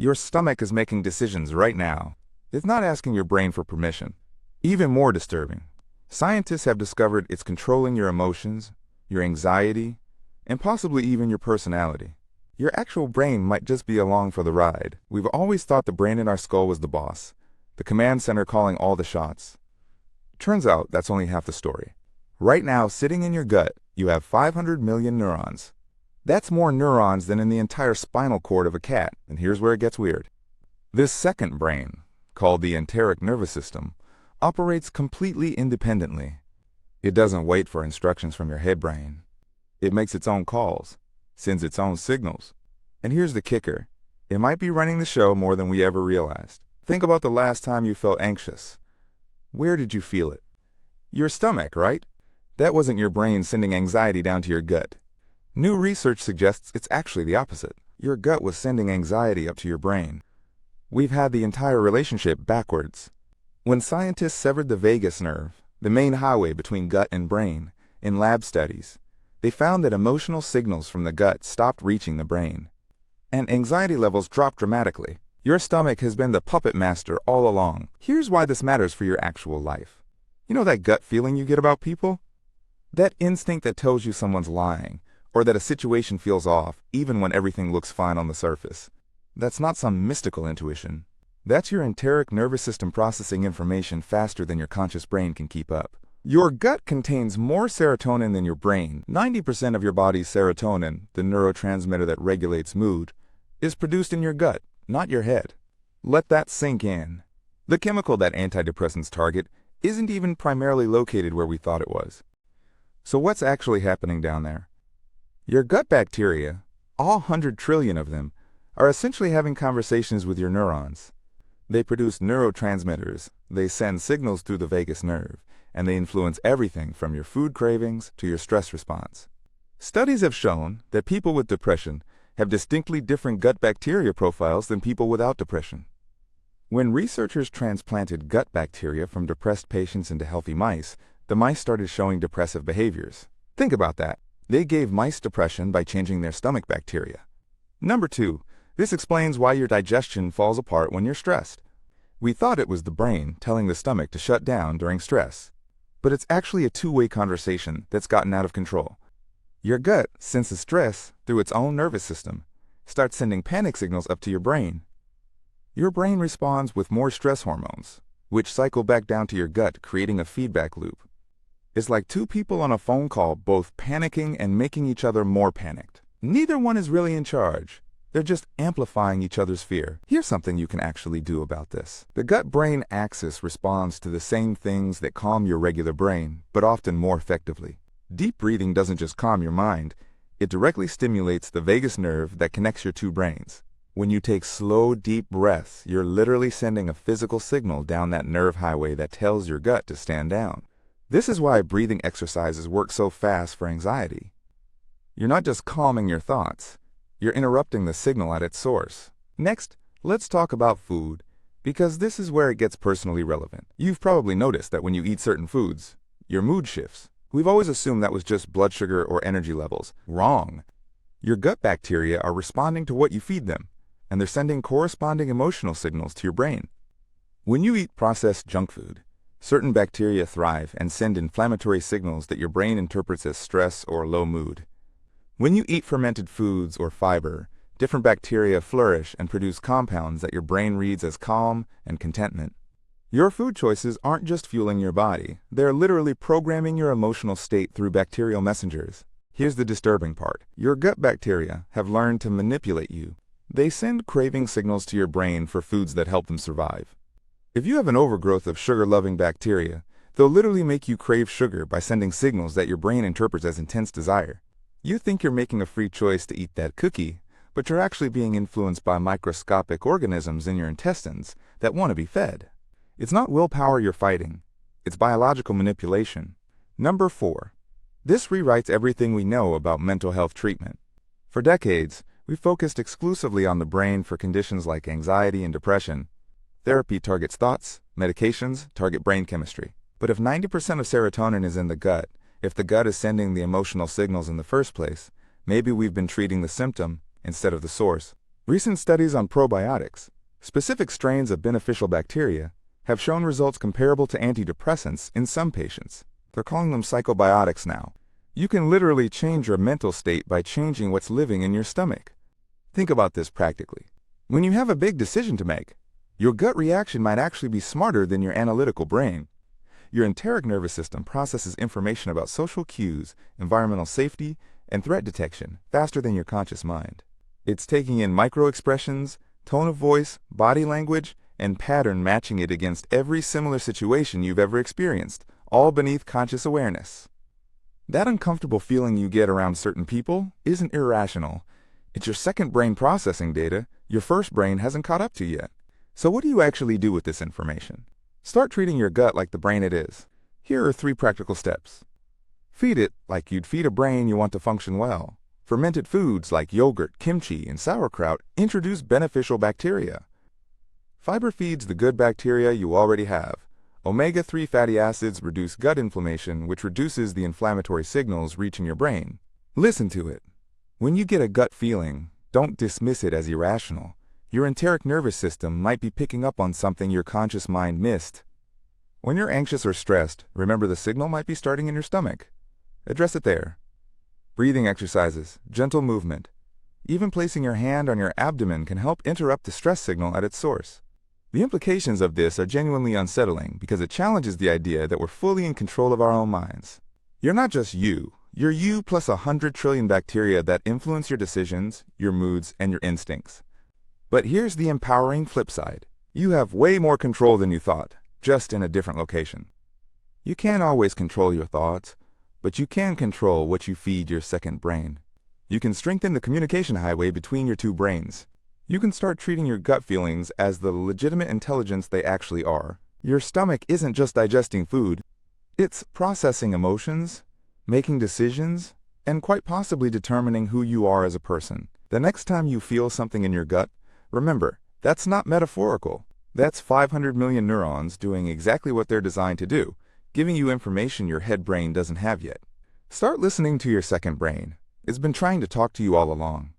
Your stomach is making decisions right now. It's not asking your brain for permission. Even more disturbing, scientists have discovered it's controlling your emotions, your anxiety, and possibly even your personality. Your actual brain might just be along for the ride. We've always thought the brain in our skull was the boss, the command center calling all the shots. Turns out that's only half the story. Right now, sitting in your gut, you have 500 million neurons. That's more neurons than in the entire spinal cord of a cat, and here's where it gets weird. This second brain, called the enteric nervous system, operates completely independently. It doesn't wait for instructions from your head brain. It makes its own calls, sends its own signals. And here's the kicker. It might be running the show more than we ever realized. Think about the last time you felt anxious. Where did you feel it? Your stomach, right? That wasn't your brain sending anxiety down to your gut. New research suggests it's actually the opposite. Your gut was sending anxiety up to your brain. We've had the entire relationship backwards. When scientists severed the vagus nerve, the main highway between gut and brain, in lab studies, they found that emotional signals from the gut stopped reaching the brain, and anxiety levels dropped dramatically. Your stomach has been the puppet master all along. Here's why this matters for your actual life. You know that gut feeling you get about people? That instinct that tells you someone's lying, or that a situation feels off, even when everything looks fine on the surface. That's not some mystical intuition. That's your enteric nervous system processing information faster than your conscious brain can keep up. Your gut contains more serotonin than your brain. 90% of your body's serotonin, the neurotransmitter that regulates mood, is produced in your gut, not your head. Let that sink in. The chemical that antidepressants target isn't even primarily located where we thought it was. So what's actually happening down there? Your gut bacteria, all 100 trillion of them, are essentially having conversations with your neurons. They produce neurotransmitters, they send signals through the vagus nerve, and they influence everything from your food cravings to your stress response. Studies have shown that people with depression have distinctly different gut bacteria profiles than people without depression. When researchers transplanted gut bacteria from depressed patients into healthy mice, the mice started showing depressive behaviors. Think about that. They gave mice depression by changing their stomach bacteria. Number 2, this explains why your digestion falls apart when you're stressed. We thought it was the brain telling the stomach to shut down during stress. But it's actually a two-way conversation that's gotten out of control. Your gut senses stress through its own nervous system, starts sending panic signals up to your brain. Your brain responds with more stress hormones, which cycle back down to your gut, creating a feedback loop. It's like two people on a phone call both panicking and making each other more panicked. Neither one is really in charge. They're just amplifying each other's fear. Here's something you can actually do about this. The gut-brain axis responds to the same things that calm your regular brain, but often more effectively. Deep breathing doesn't just calm your mind, it directly stimulates the vagus nerve that connects your two brains. When you take slow, deep breaths, you're literally sending a physical signal down that nerve highway that tells your gut to stand down. This is why breathing exercises work so fast for anxiety. You're not just calming your thoughts, you're interrupting the signal at its source. Next, let's talk about food, because this is where it gets personally relevant. You've probably noticed that when you eat certain foods, your mood shifts. We've always assumed that was just blood sugar or energy levels. Wrong. Your gut bacteria are responding to what you feed them, and they're sending corresponding emotional signals to your brain. When you eat processed junk food, certain bacteria thrive and send inflammatory signals that your brain interprets as stress or low mood. When you eat fermented foods or fiber, different bacteria flourish and produce compounds that your brain reads as calm and contentment. Your food choices aren't just fueling your body, they're literally programming your emotional state through bacterial messengers. Here's the disturbing part. Your gut bacteria have learned to manipulate you. They send craving signals to your brain for foods that help them survive. If you have an overgrowth of sugar-loving bacteria, they'll literally make you crave sugar by sending signals that your brain interprets as intense desire. You think you're making a free choice to eat that cookie, but you're actually being influenced by microscopic organisms in your intestines that want to be fed. It's not willpower you're fighting, it's biological manipulation. Number 4. This rewrites everything we know about mental health treatment. For decades, we focused exclusively on the brain for conditions like anxiety and depression. Therapy targets thoughts, medications target brain chemistry. But if 90% of serotonin is in the gut, if the gut is sending the emotional signals in the first place, maybe we've been treating the symptom instead of the source. Recent studies on probiotics, specific strains of beneficial bacteria, have shown results comparable to antidepressants in some patients. They're calling them psychobiotics now. You can literally change your mental state by changing what's living in your stomach. Think about this practically. When you have a big decision to make, your gut reaction might actually be smarter than your analytical brain. Your enteric nervous system processes information about social cues, environmental safety, and threat detection faster than your conscious mind. It's taking in micro-expressions, tone of voice, body language, and pattern matching it against every similar situation you've ever experienced, all beneath conscious awareness. That uncomfortable feeling you get around certain people isn't irrational. It's your second brain processing data your first brain hasn't caught up to yet. So what do you actually do with this information? Start treating your gut like the brain it is. Here are 3 practical steps. Feed it like you'd feed a brain you want to function well. Fermented foods like yogurt, kimchi, and sauerkraut introduce beneficial bacteria. Fiber feeds the good bacteria you already have. Omega-3 fatty acids reduce gut inflammation, which reduces the inflammatory signals reaching your brain. Listen to it. When you get a gut feeling, don't dismiss it as irrational. Your enteric nervous system might be picking up on something your conscious mind missed. When you're anxious or stressed, remember the signal might be starting in your stomach. Address it there. Breathing exercises, gentle movement, even placing your hand on your abdomen can help interrupt the stress signal at its source. The implications of this are genuinely unsettling because it challenges the idea that we're fully in control of our own minds. You're not just you. You're you plus 100 trillion bacteria that influence your decisions, your moods, and your instincts. But here's the empowering flip side. You have way more control than you thought, just in a different location. You can't always control your thoughts, but you can control what you feed your second brain. You can strengthen the communication highway between your 2 brains. You can start treating your gut feelings as the legitimate intelligence they actually are. Your stomach isn't just digesting food. It's processing emotions, making decisions, and quite possibly determining who you are as a person. The next time you feel something in your gut, remember, that's not metaphorical. That's 500 million neurons doing exactly what they're designed to do, giving you information your head brain doesn't have yet. Start listening to your second brain. It's been trying to talk to you all along.